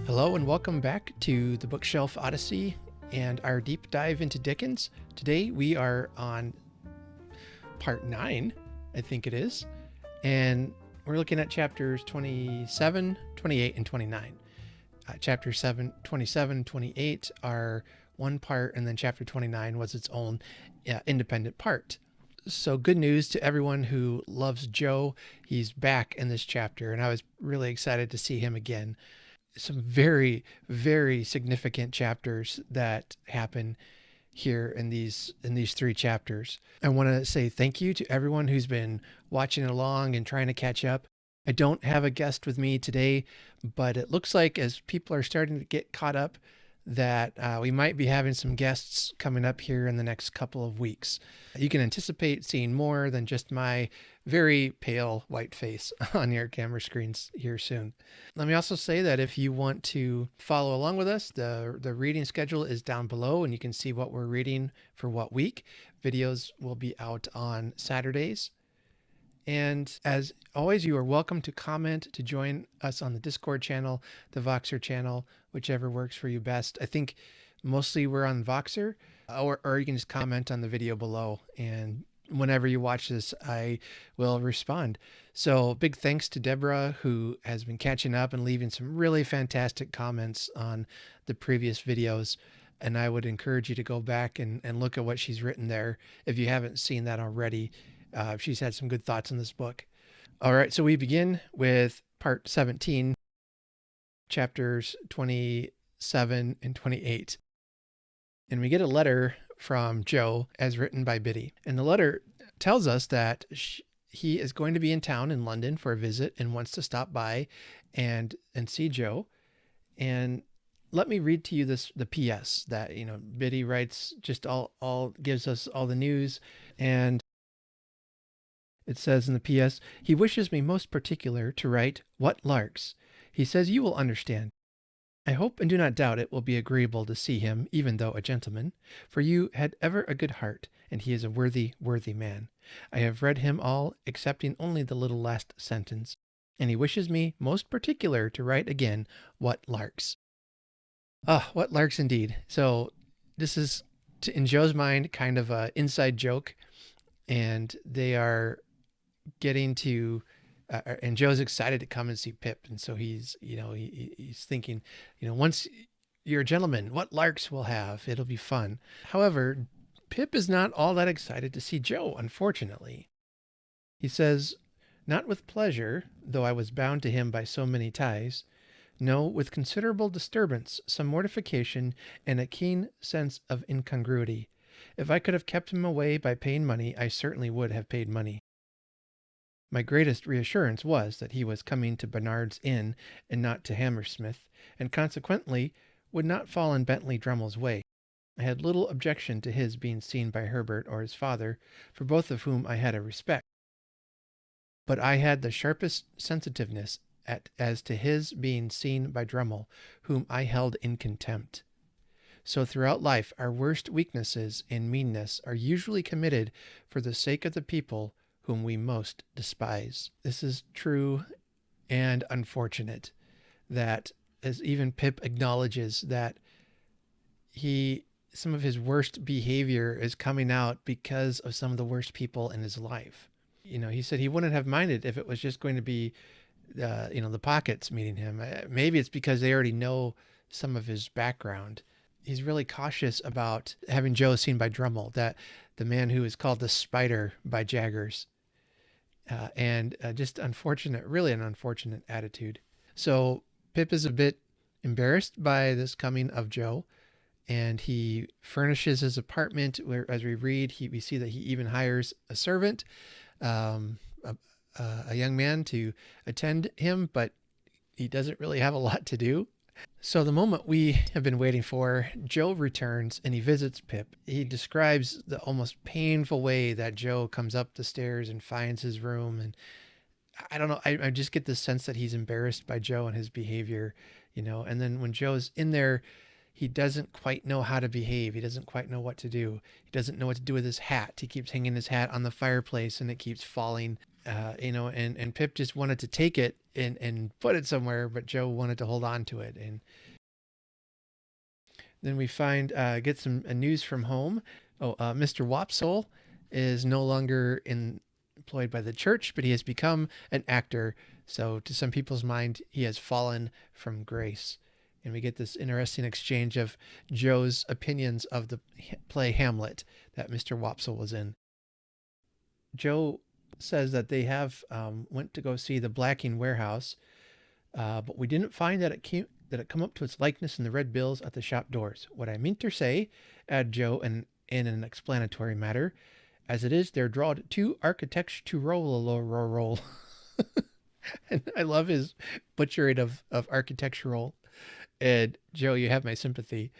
Hello and welcome back to the Bookshelf Odyssey and our deep dive into Dickens. Today we are on part 9, I think it is, and we're looking at chapters 27, 28, and 29. Chapter 27, 28 are one part, and then chapter 29 was its own independent part. So good news to everyone who loves Joe. He's back in this chapter, and I was really excited to see him again. Some very, very significant chapters that happen here in these 3 chapters. I want to say thank you to everyone who's been watching along and trying to catch up. I don't have a guest with me today, but it looks like as people are starting to get caught up that we might be having some guests coming up here in the next couple of weeks. You can anticipate seeing more than just my very pale white face on your camera screens here soon. Let me also say that if you want to follow along with us, the reading schedule is down below and you can see what we're reading for what week. Videos will be out on Saturdays. And as always, you are welcome to comment, to join us on the Discord channel, the Voxer channel, whichever works for you best. I think mostly we're on Voxer, or you can just comment on the video below. And whenever you watch this, I will respond. So big thanks to Deborah, who has been catching up and leaving some really fantastic comments on the previous videos. And I would encourage you to go back and look at what she's written there if you haven't seen that already. She's had some good thoughts on this book. All right, so we begin with part 17, chapters 27 and 28. And we get a letter from Joe as written by Biddy. And the letter tells us that he is going to be in town in London for a visit and wants to stop by and see Joe. And let me read to you the PS that, Biddy writes, just all gives us all the news. And it says in the PS, he wishes me most particular to write what larks. He says you will understand. I hope and do not doubt it will be agreeable to see him, even though a gentleman, for you had ever a good heart, and he is a worthy, worthy man. I have read him all, excepting only the little last sentence, and he wishes me most particular to write again what larks. Ah, what larks indeed. So this is, in Joe's mind, kind of an inside joke, and they are getting to and Joe's excited to come and see Pip, and so he's thinking, once you're a gentleman, what larks we'll have, it'll be fun. However, Pip is not all that excited to see Joe, unfortunately. He says, not with pleasure, though I was bound to him by so many ties. No, with considerable disturbance, some mortification, and a keen sense of incongruity. If I could have kept him away by paying money, I certainly would have paid money. My greatest reassurance was that he was coming to Bernard's Inn and not to Hammersmith, and consequently would not fall in Bentley Drummel's way. I had little objection to his being seen by Herbert or his father, for both of whom I had a respect. But I had the sharpest sensitiveness as to his being seen by Drummel, whom I held in contempt. So throughout life our worst weaknesses and meanness are usually committed for the sake of the people whom we most despise. This is true and unfortunate, that as even Pip acknowledges that some of his worst behavior is coming out because of some of the worst people in his life. He said he wouldn't have minded if it was just going to be, the Pockets meeting him. Maybe it's because they already know some of his background. He's really cautious about having Joe seen by Drummel, that the man who is called the Spider by Jaggers. And just unfortunate, really an unfortunate attitude. So Pip is a bit embarrassed by this coming of Joe, and he furnishes his apartment where, as we read, we see that he even hires a servant, a young man to attend him, but he doesn't really have a lot to do. So the moment we have been waiting for, Joe returns and he visits Pip. He describes the almost painful way that Joe comes up the stairs and finds his room. And I don't know, I just get the sense that he's embarrassed by Joe and his behavior, and then when Joe's in there, he doesn't quite know how to behave. He doesn't quite know what to do. He doesn't know what to do with his hat. He keeps hanging his hat on the fireplace and it keeps falling. and Pip just wanted to take it and put it somewhere, but Joe wanted to hold on to it. And then we get some news from home. Mr. Wopsole is no longer employed by the church, but he has become an actor. So to some people's mind, he has fallen from grace. And we get this interesting exchange of Joe's opinions of the play Hamlet that Mr. Wopsole was in. Joe says that they have went to go see the blacking warehouse, but we didn't find that it come up to its likeness in the red bills at the shop doors. What I mean to say, add Joe in an explanatory matter, as it is there drawed two architectural. And I love his butchering of architectural. And Joe, you have my sympathy.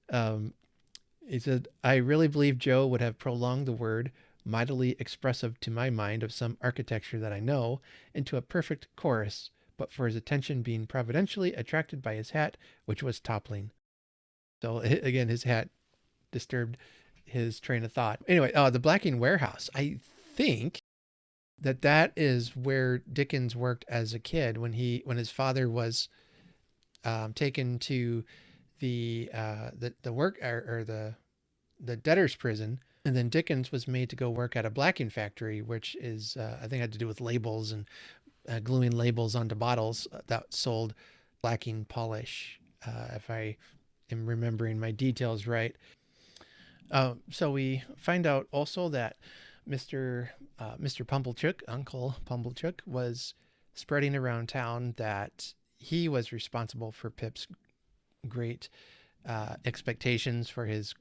He said, I really believe Joe would have prolonged the word, mightily expressive to my mind of some architecture that I know, into a perfect chorus, but for his attention being providentially attracted by his hat, which was toppling. So again, his hat disturbed his train of thought. Anyway, the blacking warehouse. I think that is where Dickens worked as a kid when his father was taken to the work or the debtor's prison, and then Dickens was made to go work at a blacking factory, which is I think had to do with labels and gluing labels onto bottles that sold blacking polish, if I am remembering my details right. So we find out also that Mr. Pumblechook, Uncle Pumblechook, was spreading around town that he was responsible for Pip's great expectations for his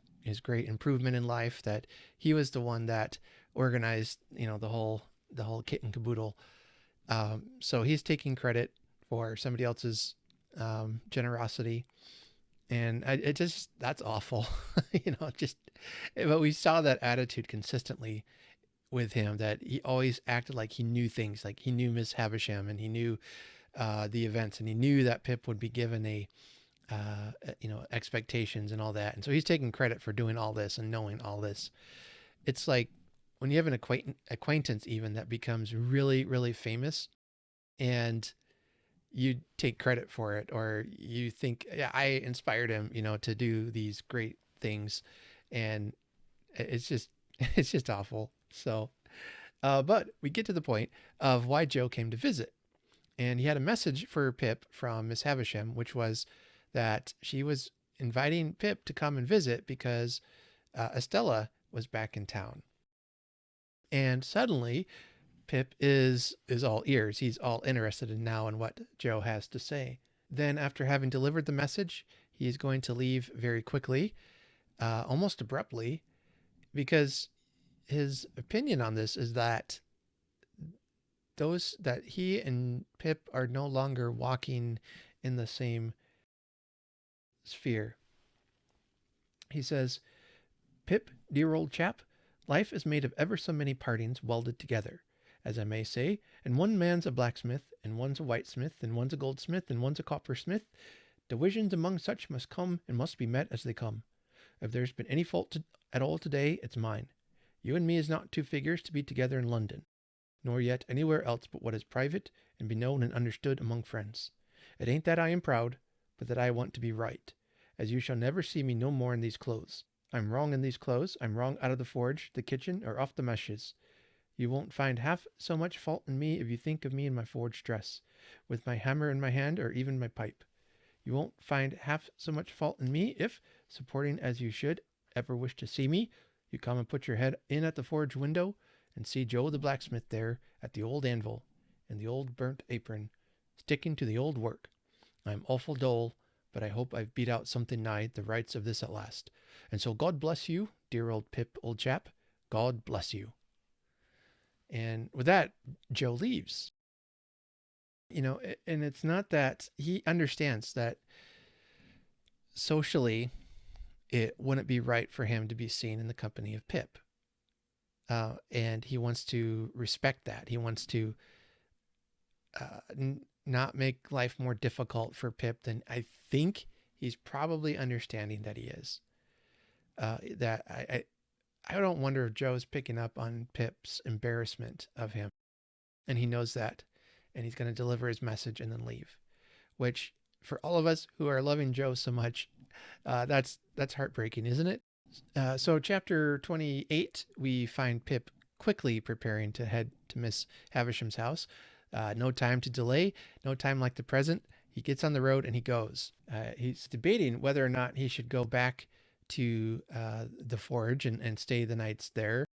great improvement in life, that he was the one that organized, the whole kit and caboodle. So he's taking credit for somebody else's generosity. And that's awful, but we saw that attitude consistently with him, that he always acted like he knew things, like he knew Miss Havisham and he knew the events, and he knew that Pip would be given expectations and all that. And so he's taking credit for doing all this and knowing all this. It's like when you have an acquaintance even that becomes really, really famous, and you take credit for it, or you think, yeah, I inspired him, to do these great things. And it's just awful. So, but we get to the point of why Joe came to visit. And he had a message for Pip from Miss Havisham, which was that she was inviting Pip to come and visit because Estella was back in town. And suddenly Pip is all ears. He's all interested in what Joe has to say. Then after having delivered the message, he is going to leave very quickly, almost abruptly, because his opinion on this is that he and Pip are no longer walking in the same sphere. He says, Pip, dear old chap, life is made of ever so many partings welded together, as I may say, and one man's a blacksmith, and one's a whitesmith, and one's a goldsmith, and one's a coppersmith. Divisions among such must come and must be met as they come. If there's been any fault at all today, it's mine. You and me is not two figures to be together in London, nor yet anywhere else but what is private and be known and understood among friends. It ain't that I am proud, but that I want to be right, as you shall never see me no more in these clothes. I'm wrong in these clothes. I'm wrong out of the forge, the kitchen, or off the meshes. You won't find half so much fault in me if you think of me in my forged dress, with my hammer in my hand, or even my pipe. You won't find half so much fault in me if, supporting as you should ever wish to see me, you come and put your head in at the forge window and see Joe the blacksmith there at the old anvil, in the old burnt apron, sticking to the old work. I'm awful dull, but I hope I've beat out something nigh the rights of this at last. And so God bless you, dear old Pip, old chap. God bless you. And with that, Joe leaves. And it's not that he understands that socially it wouldn't be right for him to be seen in the company of Pip. And he wants to respect that. He wants to not make life more difficult for Pip than I think he's probably understanding that he is. That I don't wonder if Joe's picking up on Pip's embarrassment of him. and he knows that, and he's going to deliver his message and then leave. Which, for all of us who are loving Joe so much, that's heartbreaking, isn't it? So chapter 28, we find Pip quickly preparing to head to Miss Havisham's house. No time to delay, no time like the present. He gets on the road and he goes. He's debating whether or not he should go back to the forge and stay the nights there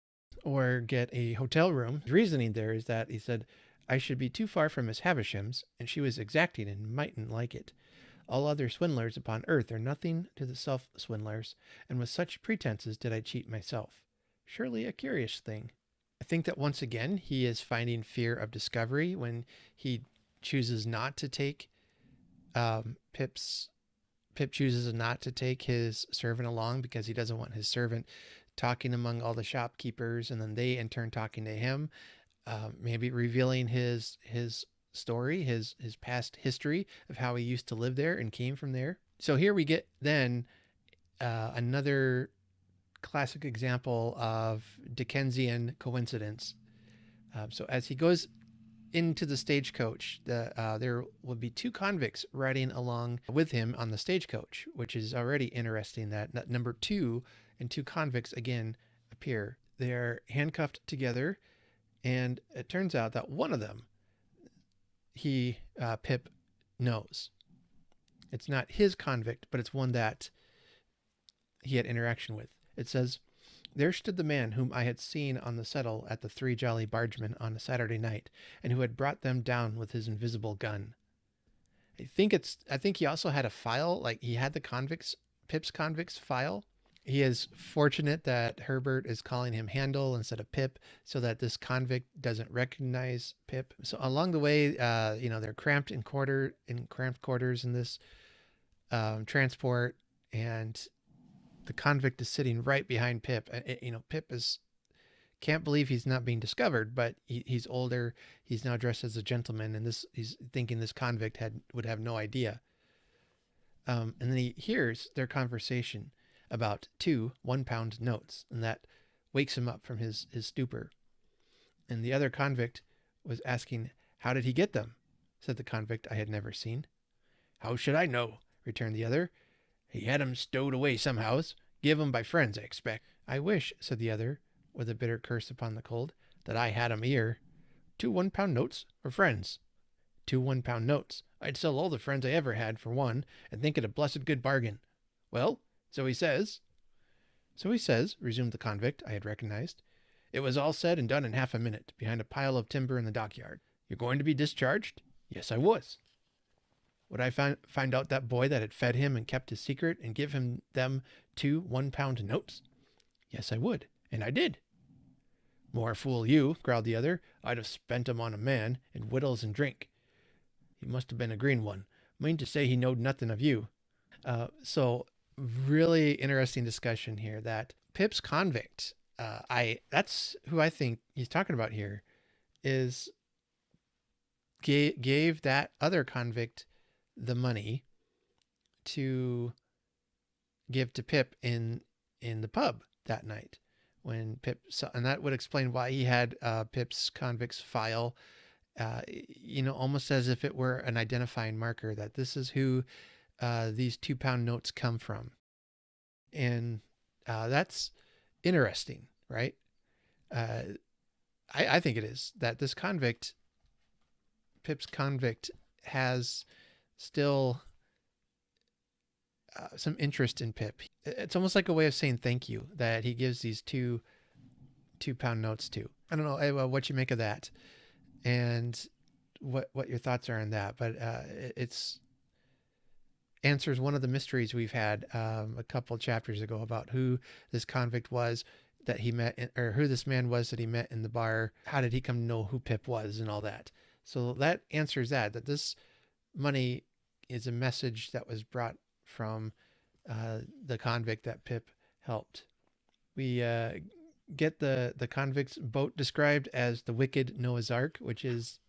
or get a hotel room. His reasoning there is that he said, I should be too far from Miss Havisham's, and she was exacting and mightn't like it. All other swindlers upon earth are nothing to the self-swindlers, and with such pretenses did I cheat myself. Surely a curious thing. I think that once again he is finding fear of discovery when he chooses not to take Pip chooses not to take his servant along because he doesn't want his servant talking among all the shopkeepers, and then they in turn talking to him, maybe revealing his story, his past history of how he used to live there and came from there. So here we get then another classic example of Dickensian coincidence. So as he goes into the stagecoach, there will be two convicts riding along with him on the stagecoach, which is already interesting that number two and two convicts again appear. They're handcuffed together, and it turns out that one of them, Pip knows. It's not his convict, but it's one that he had interaction with. It says, there stood the man whom I had seen on the settle at the Three Jolly Bargemen on a Saturday night, and who had brought them down with his invisible gun. I think he also had a file, like he had Pip's convicts file. He is fortunate that Herbert is calling him Handel instead of Pip, so that this convict doesn't recognize Pip. So along the way, they're cramped quarters in this transport, and the convict is sitting right behind Pip. Pip can't believe he's not being discovered, but he's older. He's now dressed as a gentleman, and he's thinking this convict would have no idea. And then he hears their conversation about 2 1-pound notes, and that wakes him up from his stupor. And the other convict was asking, how did he get them? Said the convict I had never seen. How should I know? Returned the other. He had 'em stowed away somehows. Give 'em by friends, I expect. I wish, said the other, with a bitter curse upon the cold, that I had 'em here. 2 1-pound notes, or friends? 2 1-pound notes. I'd sell all the friends I ever had for one, and think it a blessed good bargain. Well, so he says, resumed the convict I had recognized. It was all said and done in half a minute, behind a pile of timber in the dockyard. You're going to be discharged? Yes, I was. Would I find out that boy that had fed him and kept his secret and give him them 2 1-pound notes? Yes, I would, and I did. More fool you, growled the other. I'd have spent 'em on a man, in wittles and drink. He must have been a green one. Mean to say he knowed nothing of you. So really interesting discussion here that Pip's convict, that's who I think he's talking about here, is gave that other convict the money to give to Pip in the pub that night when Pip saw, and that would explain why he had Pip's convict's file, almost as if it were an identifying marker that this is who these 2-pound notes come from. And that's interesting, right? I think it is that this convict, Pip's convict, has still some interest in Pip. It's almost like a way of saying thank you that he gives these 2-pound notes to. I don't know what you make of that, and what your thoughts are on that. But it's answers one of the mysteries we've had a couple chapters ago about who this convict was that he met, or who this man was that he met in the bar. How did he come to know who Pip was and all that? So that answers that this money is a message that was brought from the convict that Pip helped. We get the convict's boat described as the wicked Noah's Ark, which is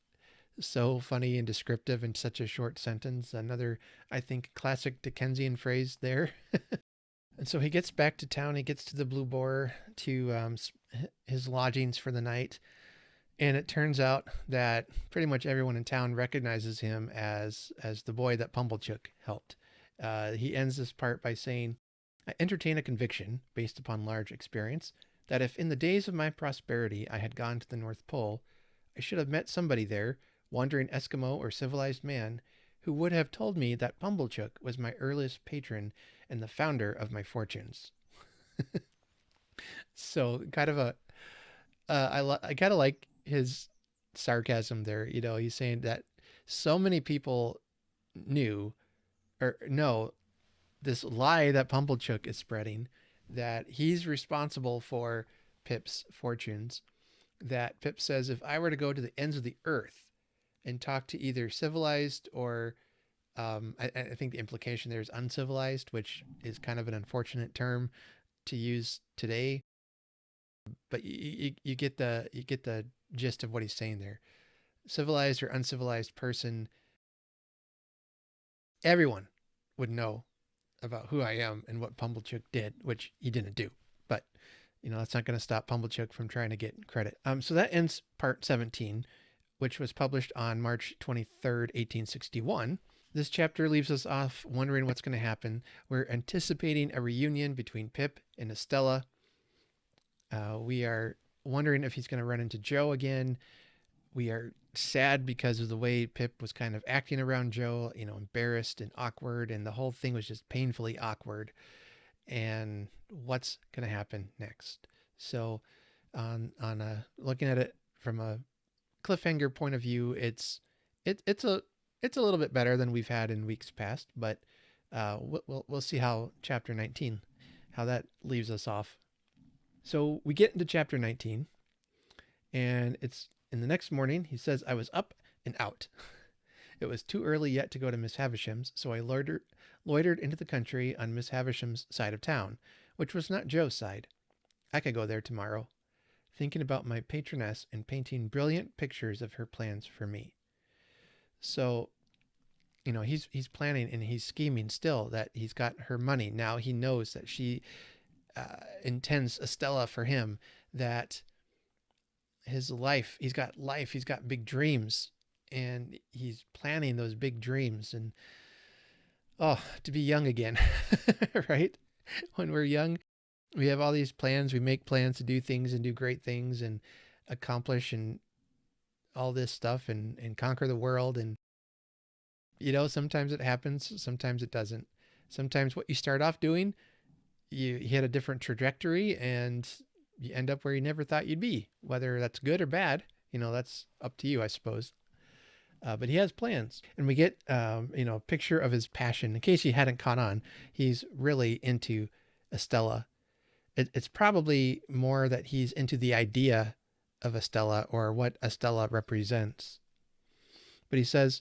so funny and descriptive in such a short sentence. Another, I think, classic Dickensian phrase there. And so he gets back to town. He gets to the Blue Boar, to his lodgings for the night. And it turns out that pretty much everyone in town recognizes him as the boy that Pumblechook helped. He ends this part by saying, "I entertain a conviction, based upon large experience, that if in the days of my prosperity I had gone to the North Pole, I should have met somebody there, wandering Eskimo or civilized man, who would have told me that Pumblechook was my earliest patron and the founder of my fortunes." So kind of a I kind of like his sarcasm there. You know, he's saying that so many people knew or know this lie that Pumblechook is spreading, that he's responsible for Pip's fortunes. That Pip says, if I were to go to the ends of the earth and talk to either civilized or I think the implication there is uncivilized, which is kind of an unfortunate term to use today. But you get the gist of what he's saying there. Civilized or uncivilized person, everyone would know about who I am and what Pumblechook did, which he didn't do. But that's not going to stop Pumblechook from trying to get credit. So that ends part 17, which was published on March 23rd, 1861. This chapter leaves us off wondering what's going to happen. We're anticipating a reunion between Pip and Estella. We are wondering if he's going to run into Joe again. We are sad because of the way Pip was kind of acting around Joe, embarrassed and awkward, and the whole thing was just painfully awkward. And what's going to happen next? So, looking at it from a cliffhanger point of view, it's a little bit better than we've had in weeks past, but we'll see how chapter 19, how that leaves us off. So we get into chapter 19, and it's in the next morning. He says, I was up and out. It was too early yet to go to Miss Havisham's, so I loitered into the country on Miss Havisham's side of town, which was not Joe's side. I could go there tomorrow, thinking about my patroness and painting brilliant pictures of her plans for me. So, he's planning and he's scheming still that he's got her money. Now he knows that she intends Estella for him, that his life, he's got big dreams, and he's planning those big dreams. And to be young again, right? When we're young, we have all these plans, we make plans to do things and do great things and accomplish and all this stuff and conquer the world. And sometimes it happens, sometimes it doesn't. Sometimes what you start off doing, you hit a different trajectory and you end up where you never thought you'd be. Whether that's good or bad, that's up to you, I suppose. But he has plans, and we get a picture of his passion. In case you hadn't caught on, he's really into Estella. It's probably more that he's into the idea of Estella or what Estella represents. But he says,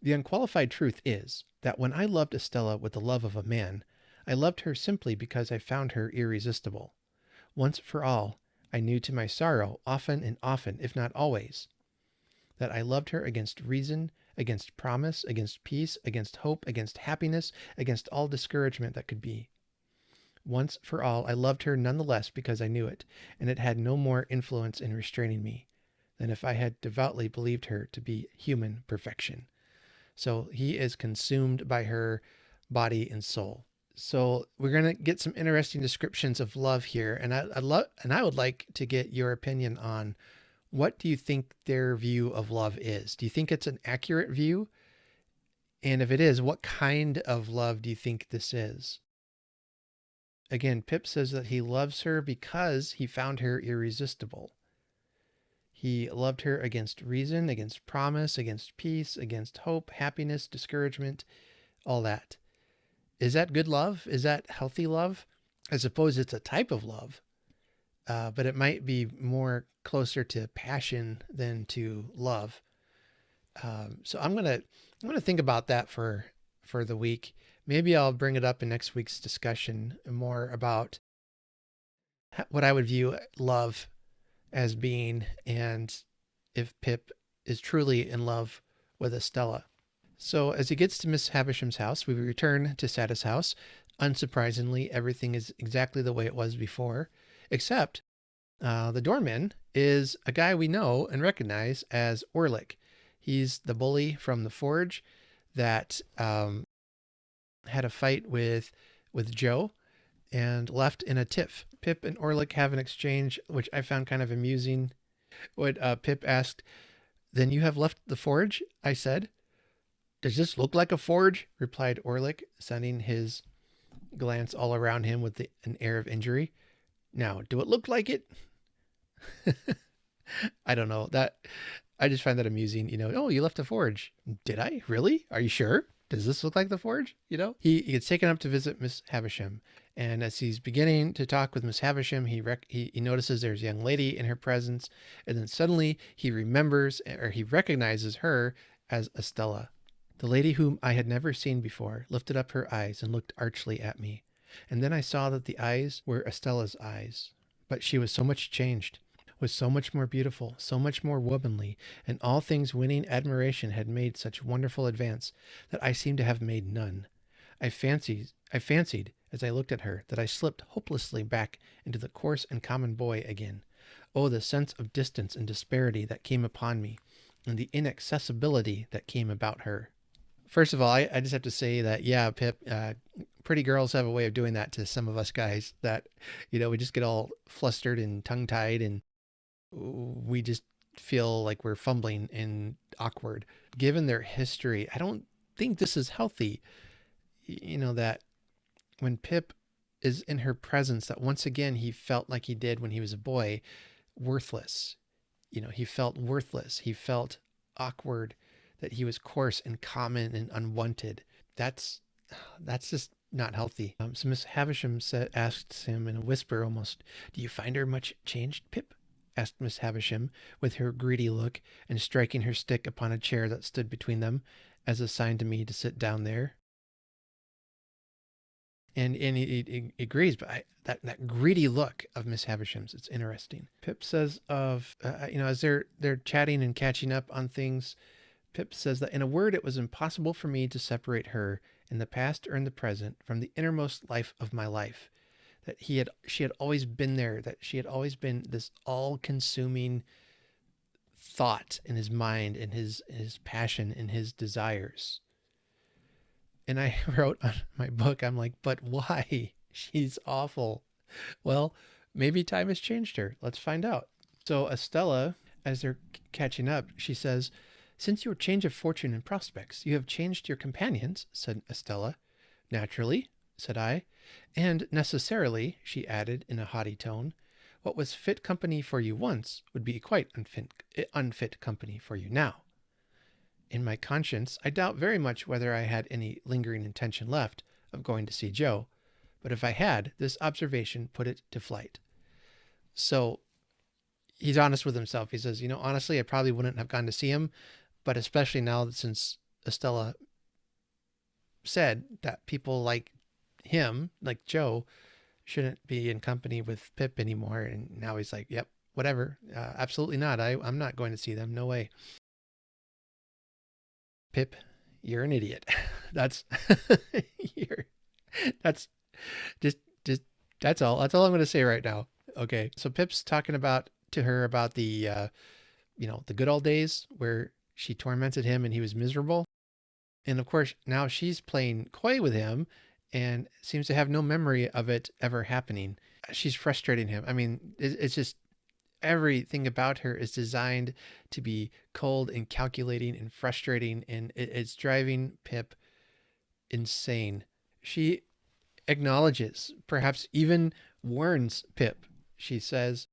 the unqualified truth is that when I loved Estella with the love of a man, I loved her simply because I found her irresistible. Once for all, I knew to my sorrow, often and often, if not always, that I loved her against reason, against promise, against peace, against hope, against happiness, against all discouragement that could be. Once for all, I loved her none the less because I knew it, and it had no more influence in restraining me than if I had devoutly believed her to be human perfection. So he is consumed by her body and soul. So we're going to get some interesting descriptions of love here. And I would like to get your opinion on, what do you think their view of love is? Do you think it's an accurate view? And if it is, what kind of love do you think this is? Again, Pip says that he loves her because he found her irresistible. He loved her against reason, against promise, against peace, against hope, happiness, discouragement, all that. Is that good love? Is that healthy love? I suppose it's a type of love, but it might be more closer to passion than to love. So I'm gonna think about that for the week. Maybe I'll bring it up in next week's discussion, more about what I would view love as being, and if Pip is truly in love with Estella. So as he gets to Miss Havisham's house, we return to Satis House. Unsurprisingly, everything is exactly the way it was before, except The doorman is a guy we know and recognize as Orlick. He's the bully from the forge that had a fight with Joe and left in a tiff. Pip and Orlick have an exchange, which I found kind of amusing. When Pip asked, "Then you have left the forge?" I said. "Does this look like a forge?" replied Orlick, sending his glance all around him with an air of injury. "Now, do it look like it?" I don't know. I just find that amusing. Oh, you left the forge. Did I? Really? Are you sure? Does this look like the forge? He gets taken up to visit Miss Havisham. And as he's beginning to talk with Miss Havisham, he notices there's a young lady in her presence. And then suddenly he remembers, or he recognizes her as Estella. The lady whom I had never seen before lifted up her eyes and looked archly at me. And then I saw that the eyes were Estella's eyes. But she was so much changed, was so much more beautiful, so much more womanly, and all things winning admiration had made such wonderful advance that I seemed to have made none. I fancied, as I looked at her, that I slipped hopelessly back into the coarse and common boy again. Oh, the sense of distance and disparity that came upon me, and the inaccessibility that came about her. First of all, I just have to say that, yeah, Pip, pretty girls have a way of doing that to some of us guys that, we just get all flustered and tongue tied and we just feel like we're fumbling and awkward. Given their history, I don't think this is healthy. That when Pip is in her presence, that once again he felt like he did when he was a boy, worthless. He felt worthless. He felt awkward, that he was coarse and common and unwanted. That's just not healthy. So Miss Havisham asked him in a whisper almost, "Do you find her much changed, Pip?" asked Miss Havisham with her greedy look and striking her stick upon a chair that stood between them as a sign to me to sit down there. And he agrees, but that greedy look of Miss Havisham's, it's interesting. Pip says as they're chatting and catching up on things, Pip says that in a word, it was impossible for me to separate her in the past or in the present from the innermost life of my life. That she had always been there, that she had always been this all-consuming thought in his mind, in his passion, in his desires. And I wrote on my book, I'm like, but why? She's awful. Well, maybe time has changed her. Let's find out. So Estella, as they're catching up, she says, "Since your change of fortune and prospects, you have changed your companions," said Estella. "Naturally," said I. "And necessarily," she added in a haughty tone. "What was fit company for you once would be quite unfit company for you now." In my conscience, I doubt very much whether I had any lingering intention left of going to see Joe, but if I had, this observation put it to flight. So he's honest with himself. He says, honestly, I probably wouldn't have gone to see him, but especially now that since Estella said that people like him, like Joe, shouldn't be in company with Pip anymore. And now he's like, yep, whatever. Absolutely not. I'm not going to see them. No way. Pip, you're an idiot. That's that's just that's all. That's all I'm going to say right now. Okay. So Pip's talking to her about the the good old days where she tormented him and he was miserable. And of course, now she's playing coy with him and seems to have no memory of it ever happening. She's frustrating him. I mean, it's just everything about her is designed to be cold and calculating and frustrating, and it's driving Pip insane. She acknowledges, perhaps even warns Pip. She says,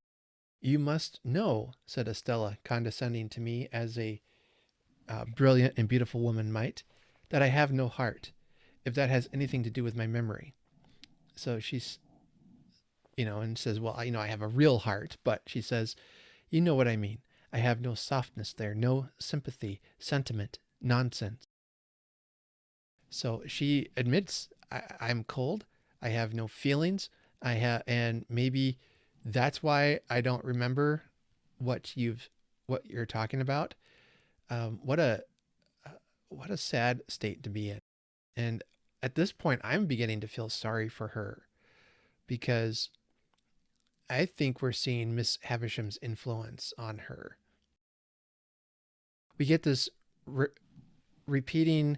"You must know," said Estella, condescending to me as a brilliant and beautiful woman might, "that I have no heart, if that has anything to do with my memory." So she's, and says, "Well, I have a real heart," but she says, "You know what I mean. I have no softness there, no sympathy, sentiment, nonsense." So she admits, I'm cold. I have no feelings. And maybe that's why I don't remember what you're talking about. What a sad state to be in. And at this point, I'm beginning to feel sorry for her because I think we're seeing Miss Havisham's influence on her. We get this repeating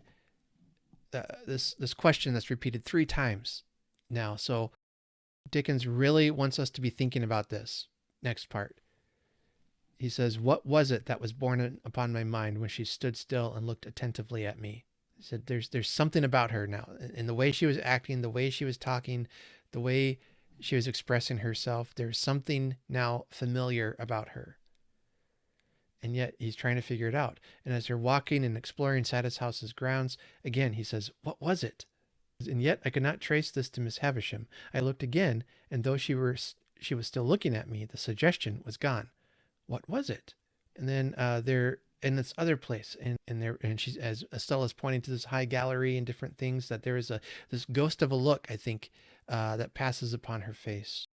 this question that's repeated 3 times now. So Dickens really wants us to be thinking about this next part. He says, "What was it that was borne upon my mind when she stood still and looked attentively at me?" He said, "There's something about her now, in the way she was acting, the way she was talking, the way she was expressing herself. There's something now familiar about her." And yet he's trying to figure it out. And as they're walking and exploring Satis House's grounds, again he says, "What was it?" And yet I could not trace this to Miss Havisham. I looked again, and though she was still looking at me, the suggestion was gone. What was it? And then they're in this other place, and she's, as Estella's pointing to this high gallery and different things, that there is this ghost of a look, I think, that passes upon her face.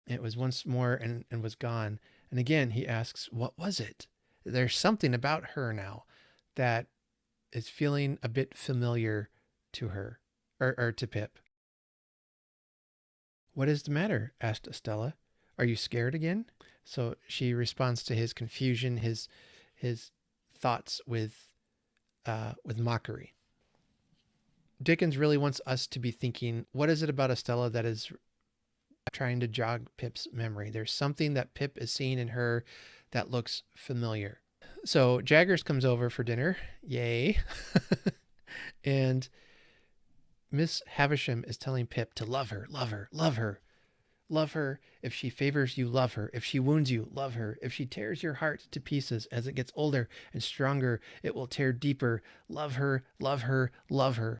It was once more and was gone. And again he asks, "What was it?" There's something about her now that is feeling a bit familiar to her, or to Pip. "What is the matter?" asked Estella. "Are you scared again?" So she responds to his confusion, his thoughts with mockery. Dickens really wants us to be thinking, what is it about Estella that is trying to jog Pip's memory? There's something that Pip is seeing in her that looks familiar. So Jaggers comes over for dinner. Yay. And Miss Havisham is telling Pip to love her, love her, love her. Love her. If she favors you, love her. If she wounds you, love her. If she tears your heart to pieces as it gets older and stronger, it will tear deeper. Love her, love her, love her.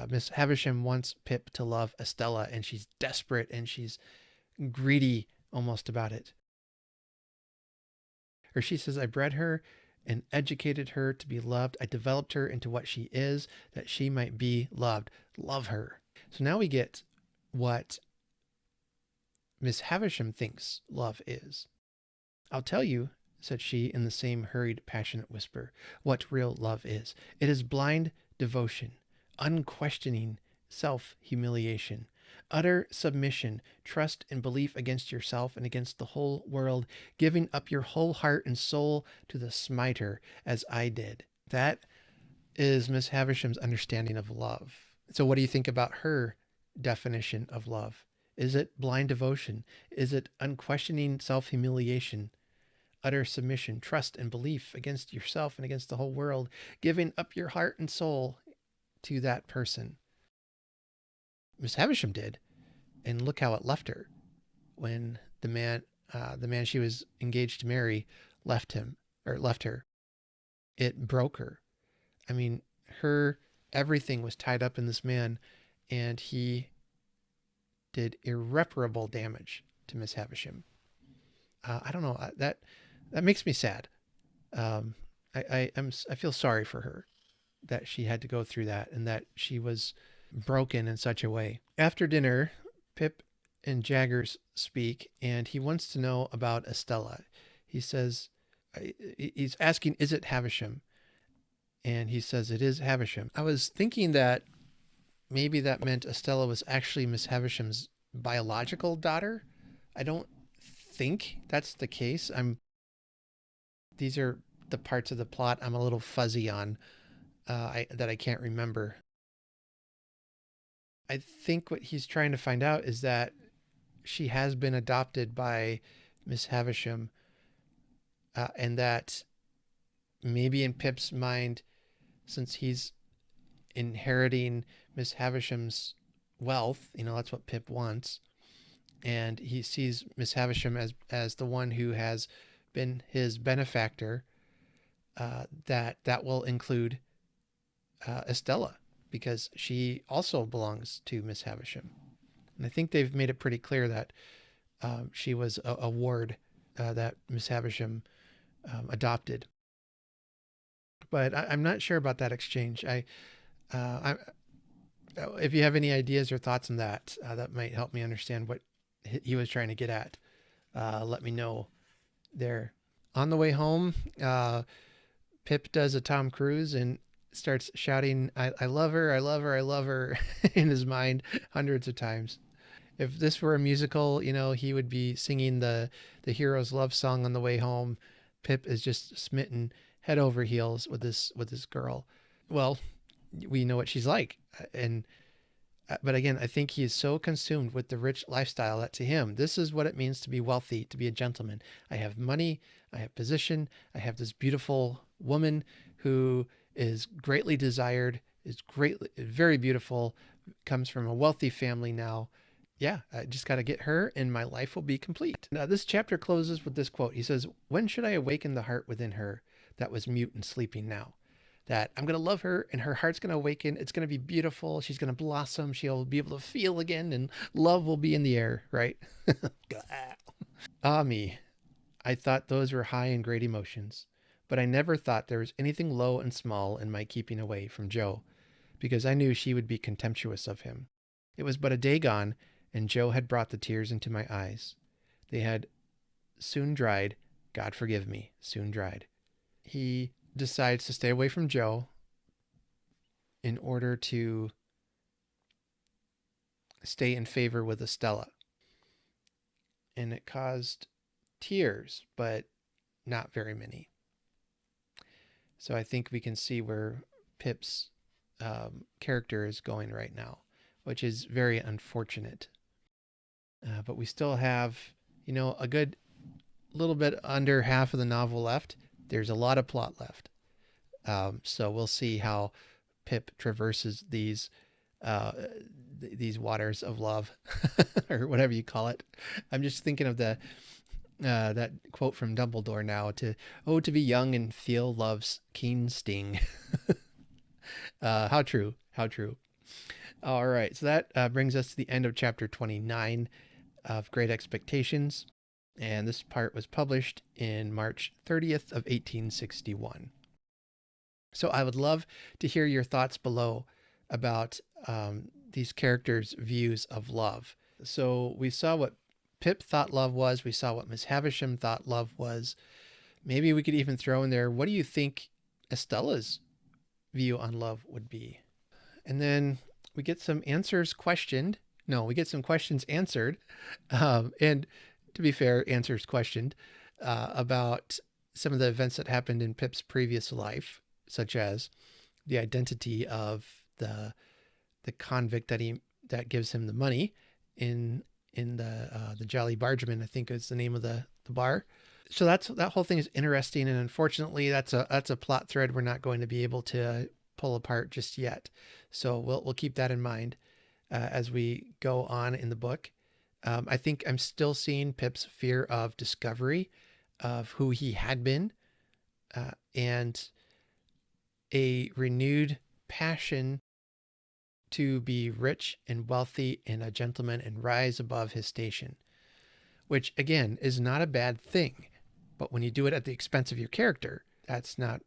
Miss Havisham wants Pip to love Estella, and she's desperate and she's greedy almost about it. Or she says, "I bred her and educated her to be loved. I developed her into what she is, that she might be loved." Love her. So now we get what Miss Havisham thinks love is. "I'll tell you," said she in the same hurried, passionate whisper, "what real love is. It is blind devotion, unquestioning self-humiliation, utter submission, trust and belief against yourself and against the whole world, giving up your whole heart and soul to the smiter, as I did." That is Miss Havisham's understanding of love. So what do you think about her definition of love? Is it blind devotion? Is it unquestioning self-humiliation, utter submission, trust and belief against yourself and against the whole world, giving up your heart and soul to that person? Miss Havisham did, and look how it left her when the man she was engaged to marry left her. It broke her. I mean, her everything was tied up in this man, and he did irreparable damage to Miss Havisham. I don't know, that makes me sad. I feel sorry for her that she had to go through that and that she was broken in such a way. After dinner, Pip and Jaggers speak, and he wants to know about Estella. He says, he's asking, "Is it Havisham?" And he says, "It is Havisham." I was thinking that maybe that meant Estella was actually Miss Havisham's biological daughter. I don't think that's the case. These are the parts of the plot I'm a little fuzzy on, that I can't remember. I think what he's trying to find out is that she has been adopted by Miss Havisham, and that maybe in Pip's mind, since he's inheriting Miss Havisham's wealth, that's what Pip wants, and he sees Miss Havisham as the one who has been his benefactor, that will include Estella, because she also belongs to Miss Havisham. And I think they've made it pretty clear that she was a ward that Miss Havisham adopted. But I'm not sure about that exchange. If you have any ideas or thoughts on that, that might help me understand what he was trying to get at. Let me know there. On the way home, Pip does a Tom Cruise and starts shouting, I love her, I love her, I love her," in his mind hundreds of times. if this were a musical, you know, he would be singing the hero's love song on the way home. Pip is just smitten head over heels with this girl. Well, we know what she's like, and but again, I think he is so consumed with the rich lifestyle that to him, this is what it means to be wealthy, to be a gentleman. I have money, I have position, I have this beautiful woman who is greatly desired, is greatly, very beautiful, comes from a wealthy family now. Yeah, I just got to get her and my life will be complete. Now, this chapter closes with this quote. He says, "When should I awaken the heart within her that was mute and sleeping now?" That I'm going to love her and her heart's going to awaken. It's going to be beautiful. She's going to blossom. She'll be able to feel again and love will be in the air, right? Ah, me. I thought those were high and great emotions, but I never thought there was anything low and small in my keeping away from Joe, because I knew she would be contemptuous of him. It was but a day gone, and Joe had brought the tears into my eyes. They had soon dried, God forgive me, soon dried. He decides to stay away from Joe in order to stay in favor with Estella. And it caused tears, but not very many. So I think we can see where Pip's character is going right now, which is very unfortunate. But we still have, you know, a good little bit under half of the novel left. There's a lot of plot left. So we'll see how Pip traverses these waters of love or whatever you call it. I'm just thinking of the that quote from Dumbledore now, to be young and feel love's keen sting. How true. All right. So that brings us to the end of chapter 29 of Great Expectations. And this part was published in March 30th of 1861. So I would love to hear your thoughts below about these characters' views of love. So we saw what Pip thought love was. We saw what Miss Havisham thought love was. Maybe we could even throw in there, what do you think Estella's view on love would be? And then we get some answers questioned. No, we get some questions answered. And to be fair, answers questioned about some of the events that happened in Pip's previous life, such as the identity of the convict that gives him the money in the Jolly Bargeman, I think is the name of the bar. So that whole thing is interesting, and unfortunately, that's a plot thread we're not going to be able to pull apart just yet. So we'll keep that in mind as we go on in the book. I think I'm still seeing Pip's fear of discovery of who he had been, and a renewed passion to be rich and wealthy and a gentleman and rise above his station, which again is not a bad thing. But when you do it at the expense of your character, that's not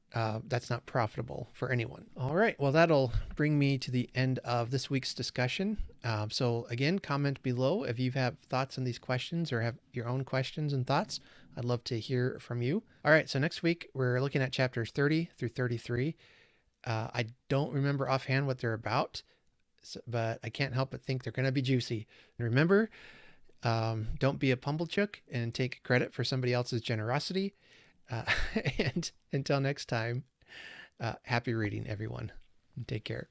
profitable for anyone. All right. Well, that'll bring me to the end of this week's discussion. So again, comment below if you have thoughts on these questions or have your own questions and thoughts. I'd love to hear from you. All right. So next week, we're looking at chapters 30 through 33. I don't remember offhand what they're about, but I can't help but think they're going to be juicy. And remember, don't be a pumblechook and take credit for somebody else's generosity. And until next time, happy reading, everyone. Take care.